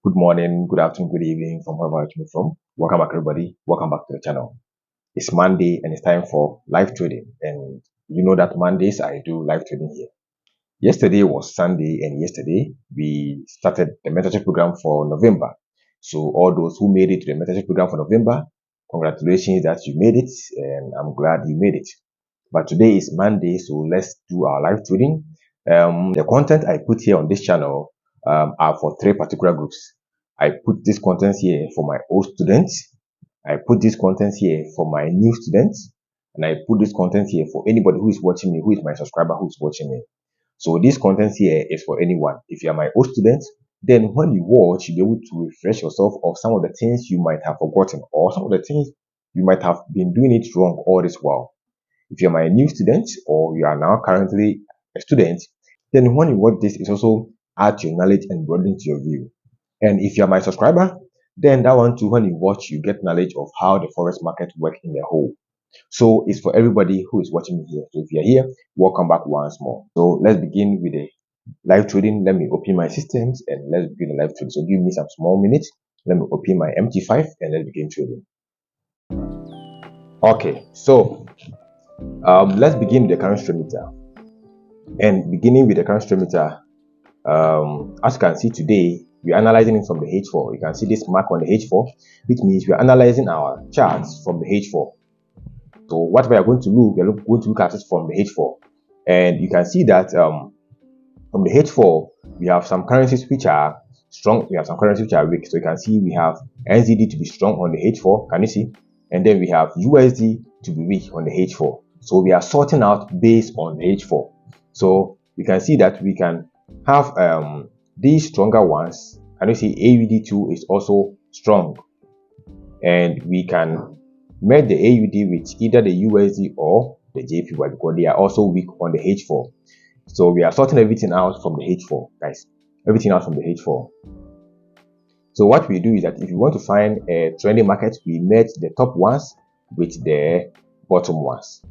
Good morning, good afternoon, good evening from wherever you're from. Welcome back, everybody. Welcome back to the channel. It's Monday and it's time for live trading. And you know that Mondays I do live trading here. Yesterday was Sunday, and yesterday we started the mentorship program for November. So, all those who made it to the mentorship program for November, congratulations that you made it, and I'm glad you made it. But today is Monday, so let's do our live trading. The content I put here on this channel are for three particular groups. I put this content here for my old students. I put this content here for my new students. And I put this content here for anybody who is watching me, who is my subscriber, who is watching me. So this content here is for anyone. If you are my old student, then when you watch, you'll be able to refresh yourself of some of the things you might have forgotten or some of the things you might have been doing it wrong all this while. If you're my new student or you are now currently a student, then when you watch this, it's also add to your knowledge and broaden to your view. And if you're my subscriber, then that one too, when you watch, you get knowledge of how the forex market works in the whole. So it's for everybody who is watching me here. So if you're here, welcome back once more. So let's begin with the live trading. Let me open my systems and let's begin the live trading. So give me some small minutes. Let me open my MT5 and let's begin trading. Okay, so let's begin with the current stream meter. And beginning with the current stream meter, as you can see today, we're analyzing it from the H4. You can see this mark on the H4, which means we're analyzing our charts from the H4. So what we are going to look, we're going to look at it from the H4. And you can see that from the H4, we have some currencies which are strong, we have some currencies which are weak. So you can see we have NZD to be strong on the H4, can you see? And then we have USD to be weak on the H4. So we are sorting out based on the H4. So you can see that we can have these stronger ones. Can you see AUD2 is also strong? And we can merge the AUD with either the USD or the JPY because they are also weak on the H4. So we are sorting everything out from the H4, guys. Everything out from the H4. So what we do is that if you want to find a trending market, we merge the top ones with the bottom ones.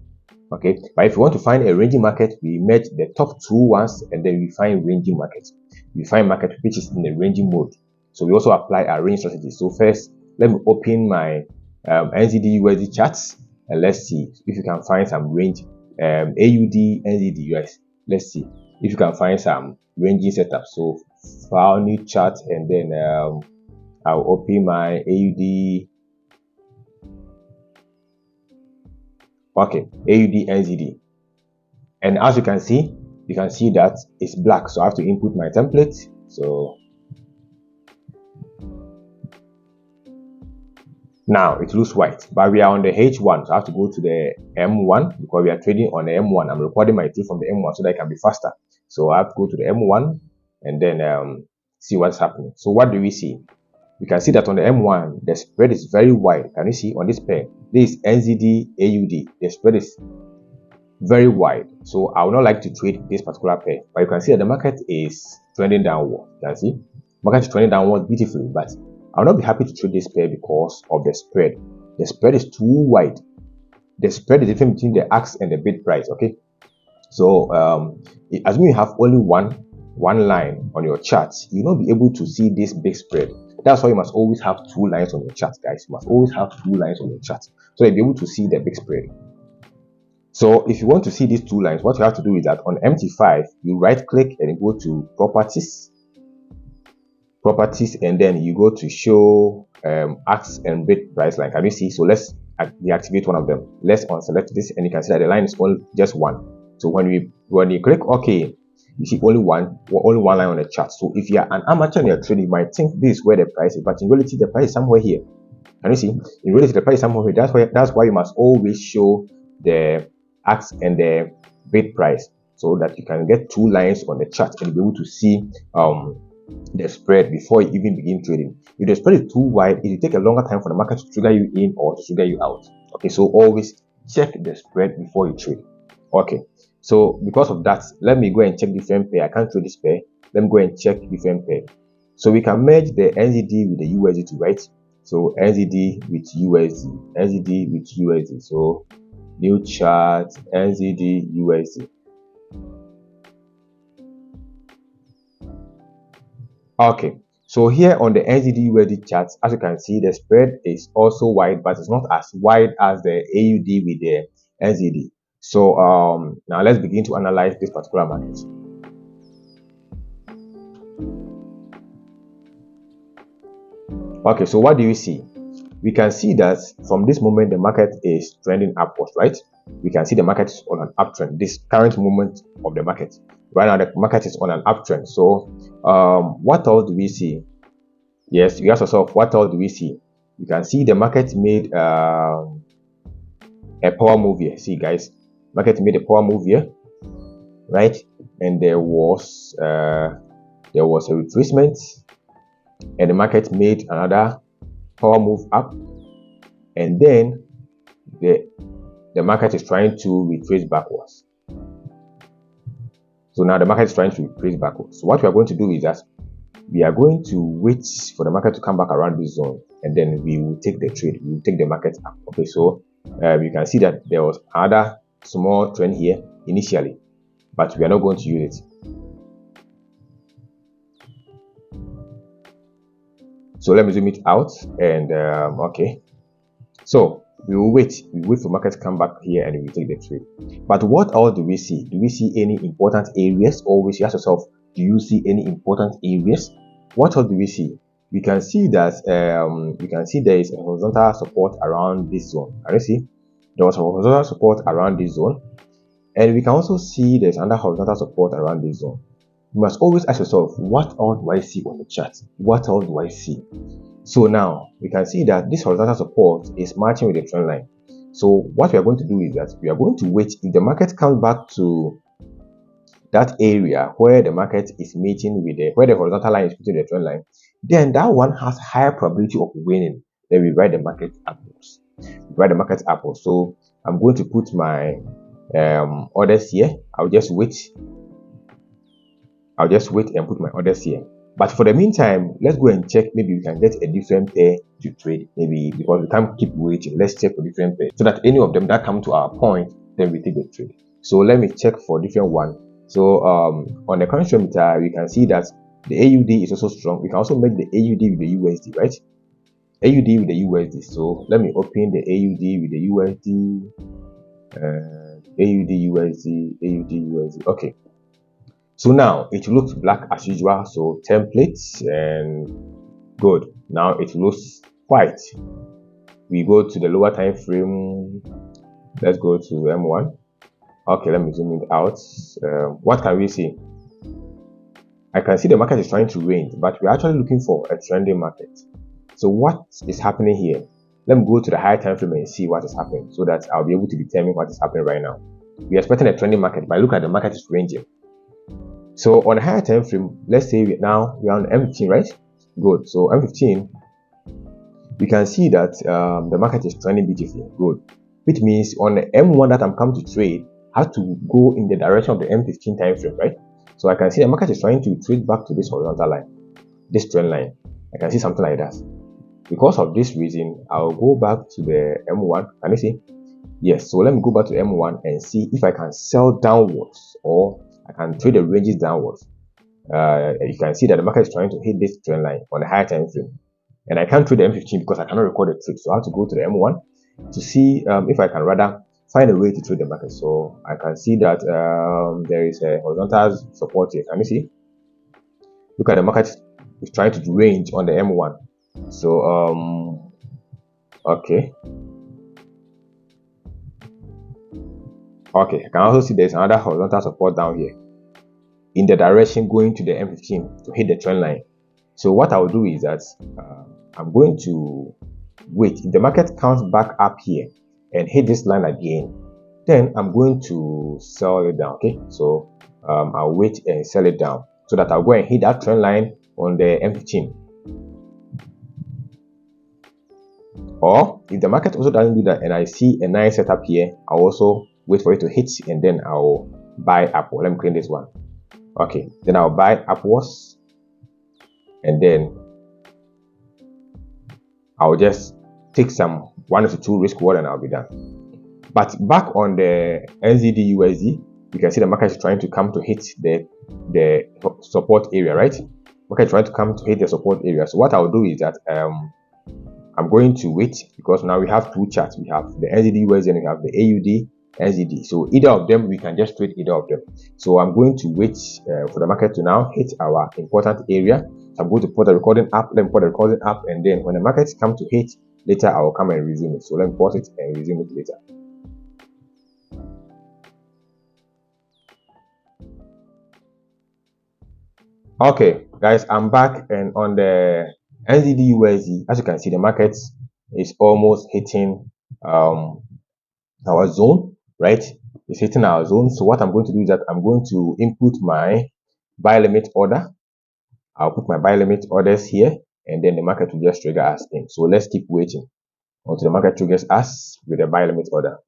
Okay, but if you want to find a ranging market, we merge the top two ones and then we find ranging market. We find market which is in the ranging mode. So we also apply our range strategy. So first, let me open my NZD USD charts and let's see if you can find some range AUD NZD US. Let's see if you can find some ranging setup. So file new chart and then I'll open my AUD. Okay, AUD NZD. And as you can see that it's black. So I have to input my template. So now it looks white, but we are on the H1. So I have to go to the M1 because we are trading on the M1. I'm recording my trade from the M1 so that it can be faster. So I have to go to the M1 and then see what's happening. So what do we see? You can see that on the M1, the spread is very wide. Can you see on this pair? This is NZD AUD. The spread is very wide. So I would not like to trade this particular pair. But you can see that the market is trending downward. You can see market is trending downward beautifully, but I will not be happy to trade this pair because of the spread. The spread is too wide. The spread is the difference between the ask and the bid price. Okay. So assuming you have only one line on your chart, you will not be able to see this big spread. That's why you must always have two lines on your chart, guys. You must always have two lines on your chart so you'll be able to see the big spread. So if you want to see these two lines, what you have to do is that on MT5, you right click and you go to properties, and then you go to show ask and bid price line. Can you see? So let's deactivate one of them. Let's unselect this and you can see that the line is only just one. So when you click OK, you see only one line on the chart. So if you are an amateur in your trading, you might think this is where the price is, but in reality the price is somewhere here. Can you see? In reality the price is somewhere here. That's why you must always show the ask and the bid price so that you can get two lines on the chart and be able to see the spread before you even begin trading. If the spread is too wide, it will take a longer time for the market to trigger you in or to trigger you out. Okay, so always check the spread before you trade. Okay, so because of that, let me go and check different pair. I can't trade this pair. Let me go and check different pair. So we can merge the NZD with the USD, right? So NZD with USD, NZD with USD. So new chart, NZD USD. Okay, So here on the NZD-USD chart, as you can see, the spread is also wide, but it's not as wide as the AUD with the NZD. So now let's begin to analyze this particular market. Okay, so what do you see? We can see that from this moment the market is trending upwards, right? We can see the market is on an uptrend. This current moment of the market, right now the market is on an uptrend. So what else do we see? Yes, you ask yourself, what else do we see? You can see the market made a power move here. See guys, market made a power move here, right? And there was a retracement, and the market made another power move up, and then the market is trying to retrace backwards. So now the market is trying to retrace backwards. So what we are going to do is that we are going to wait for the market to come back around this zone, and then we will take the trade. We will take the market up. Okay, so you can see that there was another small trend here initially, but we are not going to use it. So let me zoom it out, and okay. So we will wait. We wait for market to come back here, and we will take the trade. But what else do we see? Do we see any important areas? Always ask yourself, do you see any important areas? What else do we see? We can see that you can see there is a horizontal support around this zone. Can you see? There was a horizontal support around this zone, and we can also see there's another horizontal support around this zone. You must always ask yourself, what else do I see on the chart? What else do I see? So now we can see that this horizontal support is matching with the trend line. So what we are going to do is that we are going to wait. If the market comes back to that area where the market is meeting with where the horizontal line is meeting the trend line, then that one has higher probability of winning. Then we ride the market upwards. So I'm going to put my orders here. I'll just wait and put my orders here. But for the meantime, let's go and check. Maybe we can get a different pair to trade. Maybe because we can't keep waiting. Let's check for different pairs so that any of them that come to our point, then we take the trade. So let me check for different one. So on the current meter, we can see that the AUD is also strong. We can also make the AUD with the USD, right? AUD with the USD. So let me open the AUD with the USD. AUD USD. Okay. So now it looks black as usual. So templates and good. Now it looks white. We go to the lower time frame. Let's go to M1. Okay, let me zoom it out. What can we see? I can see the market is trying to range, but we're actually looking for a trending market. So what is happening here? Let me go to the higher time frame and see what is happening so that I'll be able to determine what is happening right now. We're expecting a trending market, but look at the market is ranging. So on a higher time frame, let's say we're on M15, right? Good. So M15, we can see that the market is trending beautifully. Good. Which means on the M1 that I'm coming to trade, I have to go in the direction of the M15 time frame, right? So I can see the market is trying to trade back to this horizontal line, this trend line. I can see something like that. Because of this reason, I'll go back to the M1. Can you see? Yes. So let me go back to M1 and see if I can sell downwards or I can trade the ranges downwards. You can see that the market is trying to hit this trend line on a higher time frame, and I can't trade the M15 because I cannot record the trade. So I have to go to the M1 to see if I can rather find a way to trade the market. So I can see that there is a horizontal support here. Can you see? Look at the market is trying to range on the M1. So okay. I can also see there's another horizontal support down here in the direction going to the M15 to hit the trend line. So what I will do is that I'm going to wait. If the market comes back up here and hit this line again, then I'm going to sell it down. Okay, so I'll wait and sell it down so that I'll go and hit that trend line on the M15. Or if the market also doesn't do that and I see a nice setup here, I'll also wait for it to hit and then I'll buy upward. Let me create this one. Okay, then I'll buy upwards and then I'll just take some 1 to 2 risk reward and I'll be done. But back on the NZD USD, you can see the market is trying to come to hit the support area, right? market trying to come to hit the support area. So what I'll do is that I'm going to wait, because now we have two charts. We have the NZD USD and we have the AUD NZD. So either of them, we can just trade either of them. So I'm going to wait for the market to now hit our important area. So I'm going to put the recording up, then put the recording up, and then when the markets come to hit, later I will come and resume it. So let me pause it and resume it later. Okay, guys, I'm back, and on the NZD USD, as you can see, the market is almost hitting our zone, right? It's hitting our zone. So what I'm going to do is that I'm going to input my buy limit order. I'll put my buy limit orders here, and then the market will just trigger us in. So let's keep waiting until the market triggers us with a buy limit order.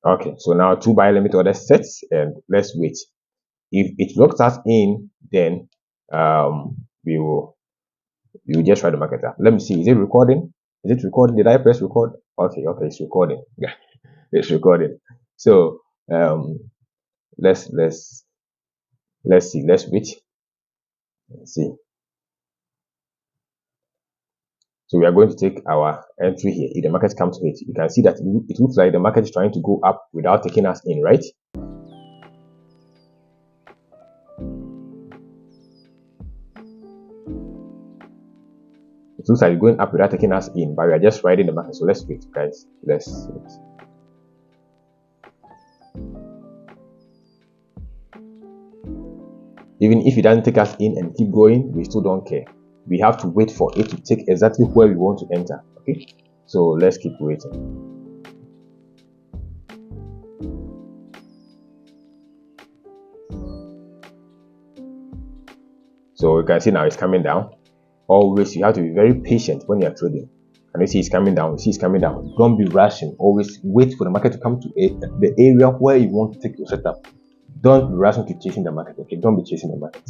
Okay, so now two buy limit orders set, and let's wait. If it locks us in, then we will just try the market up. Let me see. Is it recording? Is it recording? Did I press record? Okay, it's recording. Yeah, it's recording. So let's see. Let's wait. Let's see. So we are going to take our entry here. If the market comes to it, you can see that it looks like the market is trying to go up without taking us in, right? It looks like it's going up without taking us in, but we are just riding the market. So let's wait, guys. Let's wait. Even if it doesn't take us in and keep going, we still don't care. We have to wait for it to take exactly where we want to enter. Okay, so let's keep waiting. So you can see now it's coming down. Always you have to be very patient when you are trading. And you see it's coming down. You see it's coming down. Don't be rushing. Always wait for the market to come to the area where you want to take your setup. Don't be rushing to chasing the market. Okay, don't be chasing the market.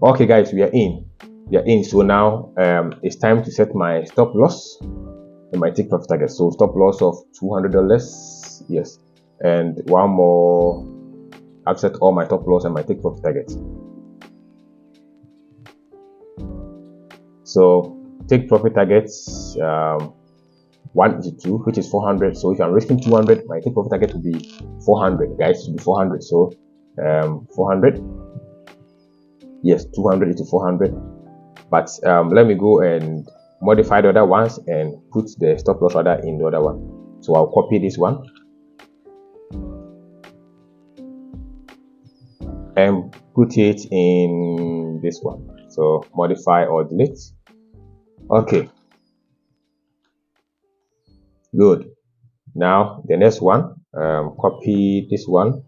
Okay, guys, we are in. So now it's time to set my stop loss and my take profit target. So stop loss of $200, yes, and one more. I've set all my top loss and my take profit targets. So take profit targets 182, which is 400. So if I'm risking 200, my take profit target will be 400, guys. It will be 400. So 400. Yes, 200 to 400. But let me go and modify the other ones and put the stop loss order in the other one. So I'll copy this one and put it in this one. So modify or delete. Okay, good. Now the next one, copy this one,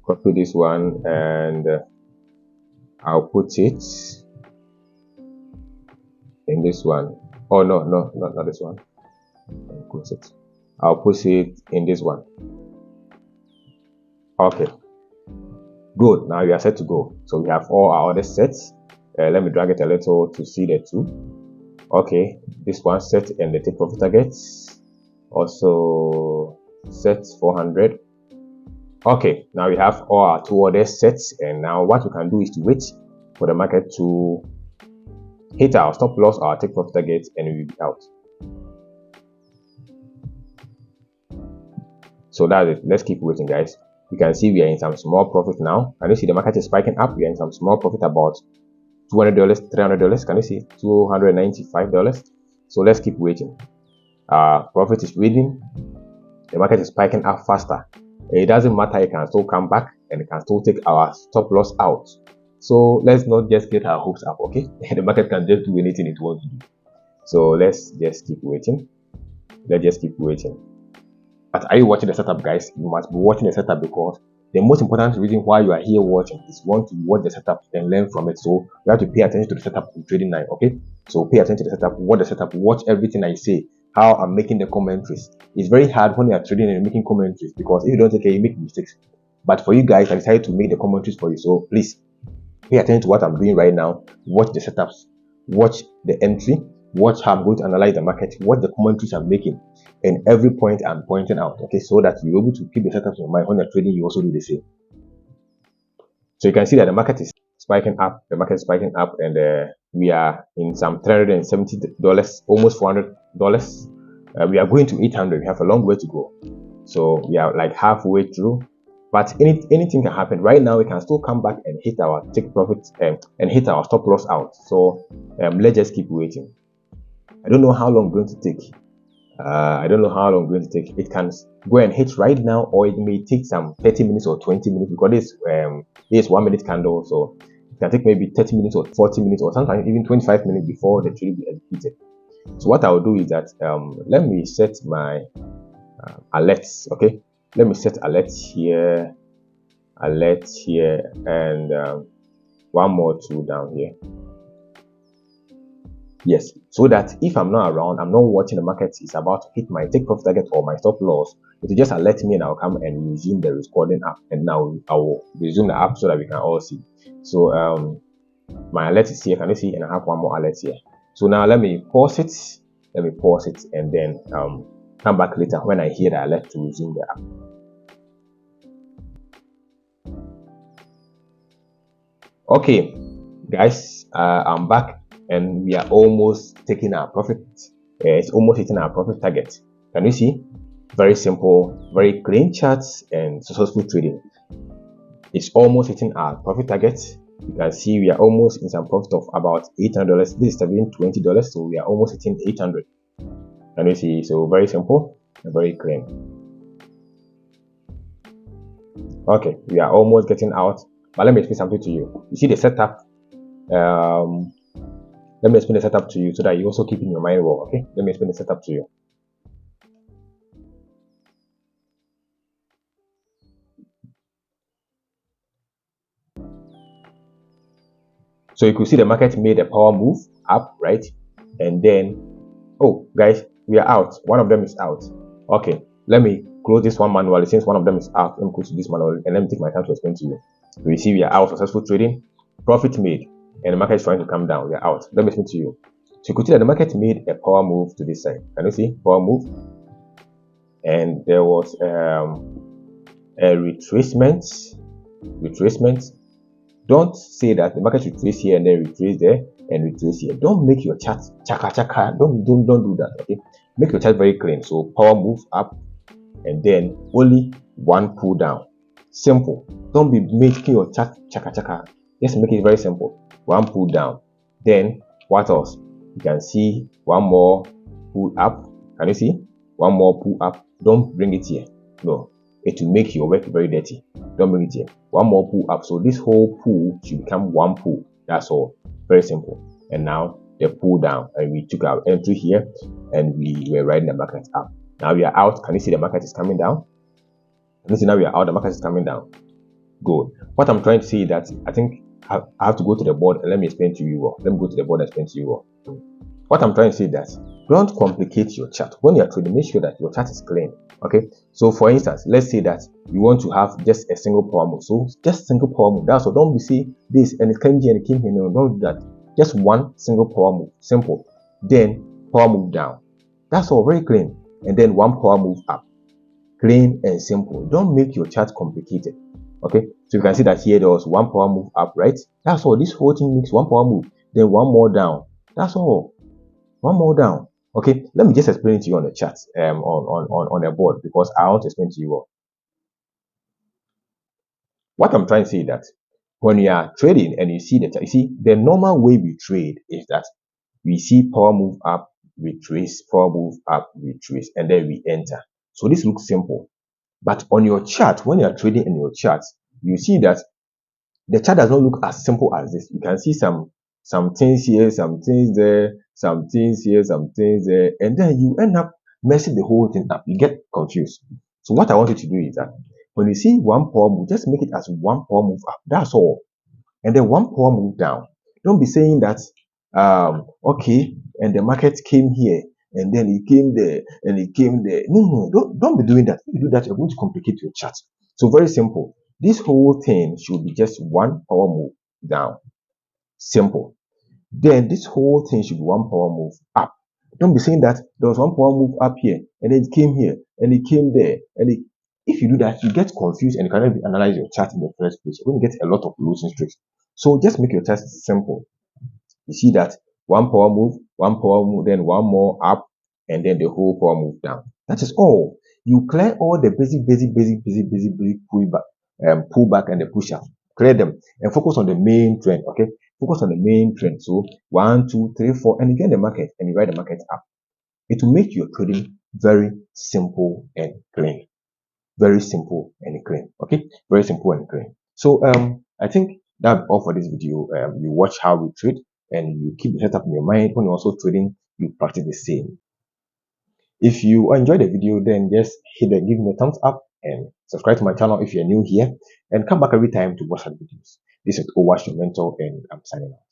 copy this one, and I'll put it in this one. Oh no, not this one. I'll put it. I'll put it in this one. Okay, good. Now we are set to go. So we have all our other sets. Let me drag it a little to see the two. Okay, this one set and the take profit targets also set 400. Okay, now we have all our two other sets, and now what we can do is to wait for the market to hit our stop loss, our take profit target, and we'll be out. So that's it. Let's keep waiting, guys. You can see we are in some small profit now. Can you see the market is spiking up? We are in some small profit, about $200, $300. Can you see $295? So let's keep waiting. Profit is reading. The market is spiking up faster. It doesn't matter. It can still come back and it can still take our stop loss out. So let's not just get our hopes up. Okay, the market can just do anything it wants to do. So let's just keep waiting. Let's just keep waiting. But are you watching the setup, guys? You must be watching the setup, because the most important reason why you are here watching is you want to watch the setup and learn from it. So you have to pay attention to the setup in TrendLine. Okay, so pay attention to the setup, watch the setup, watch everything I say, how I'm making the commentaries. It's very hard when you are trading and making commentaries, because if you don't take care, you make mistakes. But for you guys, I decided to make the commentaries for you. So please pay attention to what I'm doing right now. Watch the setups, watch the entry, watch how I'm going to analyze the market, watch the commentaries I'm making, and every point I'm pointing out. Okay, so that you're able to keep the setups in your mind when you're trading. You also do the same. So you can see that the market is spiking up. The market is spiking up, and we are in some $370, almost $400. We are going to 800. We have a long way to go. So we are like halfway through. But anything can happen. Right now, we can still come back and hit our take profit and hit our stop loss out. So let's just keep waiting. I don't know how long it's going to take. I don't know how long it's going to take. It can go and hit right now, or it may take some 30 minutes or 20 minutes because this 1 minute candle. So it can take maybe 30 minutes or 40 minutes or sometimes even 25 minutes before the trade will be executed. So what I will do is that let me set my alerts. Okay, let me set alerts here, and one more tool down here. Yes, so that if I'm not around, I'm not watching the market, is about to hit my take profit target or my stop loss, it will just alert me and I'll come and resume the recording app. And now I will resume the app so that we can all see. So my alert is here. Can you see? And I have one more alert here. So now let me pause it. And then come back later when I hear the alert to resume the app. Okay, guys, I'm back. And we are almost taking our profit. It's almost hitting our profit target. Can you see? Very simple, very clean charts and successful trading. It's almost hitting our profit target. You can see we are almost in some profit of about $800. This is $720, so we are almost hitting 800. Can you see? So very simple and very clean. Okay, we are almost getting out. But let me explain something to you. You see the setup. Let me explain the setup to you so that you also keep in your mind well. Okay, let me explain the setup to you. So you could see the market made a power move up, right? And then, oh guys, we are out. One of them is out. Okay, let me close this one manually since one of them is out. Let me close this manually and let me take my time to explain to you. So you see we are out, successful trading, profit made, and the market is trying to come down. We are out. Let me explain to you. So you could see that the market made a power move to this side. Can you see? Power move. And there was a retracement. Don't say that the market retrace here and then retrace there and retrace here. Don't make your chart chaka chaka. Don't do that. Okay, make your chart very clean. So power move up and then only one pull down. Simple. Don't be making your chart chaka chaka. Just make it very simple. One pull down. Then what else? You can see one more pull up. Can you see? One more pull up. Don't bring it here. No, it will make your work very dirty. Don't bring it here. One more pull up. So this whole pull should become one pull. That's all. Very simple. And now the pull down. And we took our entry here and we were riding the market up. Now we are out. Can you see the market is coming down? Can you see now we are out? The market is coming down. Good. What I'm trying to say is that I think I have to go to the board and let me explain to you all. Let me go to the board and explain to you all. What I'm trying to say is that don't complicate your chart. When you're trading, make sure that your chart is clean. Okay. So for instance, let's say that you want to have just a single power move. So just single power move. That's all. Don't be see this and it came here and it came here. No, don't do that. Just one single power move. Simple. Then power move down. That's all. Very clean. And then one power move up. Clean and simple. Don't make your chart complicated. Okay. So you can see that here there was one power move up, right? That's all. This whole thing makes one power move. Then one more down. That's all. One more down. Okay, let me just explain it to you on the chat, on the board, because I want to explain to you all. What I'm trying to say is that when you are trading and you see the normal way we trade is that we see power move up, we trace, power move up, we trace, and then we enter. So this looks simple. But on your chart, when you are trading in your charts, you see that the chart does not look as simple as this. You can see some things here, some things there, some things here, some things there, and then you end up messing the whole thing up. You get confused. So what I want you to do is that when you see one power move, just make it as one power move up. That's all. And then one power move down. Don't be saying that okay, and the market came here and then it came there and it came there. No, don't be doing that. If you do that, you're going to complicate your chart. So very simple. This whole thing should be just one power move down. Simple. Then this whole thing should be one power move up. Don't be saying that there was one power move up here, and it came here, and it came there, and it. If you do that, you get confused and you cannot even analyze your chart in the first place. You're going to get a lot of losing streaks. So just make your chart simple. You see that one power move, then one more up, and then the whole power move down. That is all. You clear all the basic pull back and the push up. Clear them and focus on the main trend. Okay, focus on the main trend. So 1, 2, 3, 4, and you get the market and you ride the market up. It will make your trading very simple and clean. Very simple and clean. Okay, very simple and clean. So I think that's all for this video. You watch how we trade and you keep the setup in your mind. When you're also trading, you practice the same. If you enjoyed the video, then just give me a thumbs up and subscribe to my channel if you're new here, and come back every time to watch our videos. This is Owash, your mentor, and I'm signing off.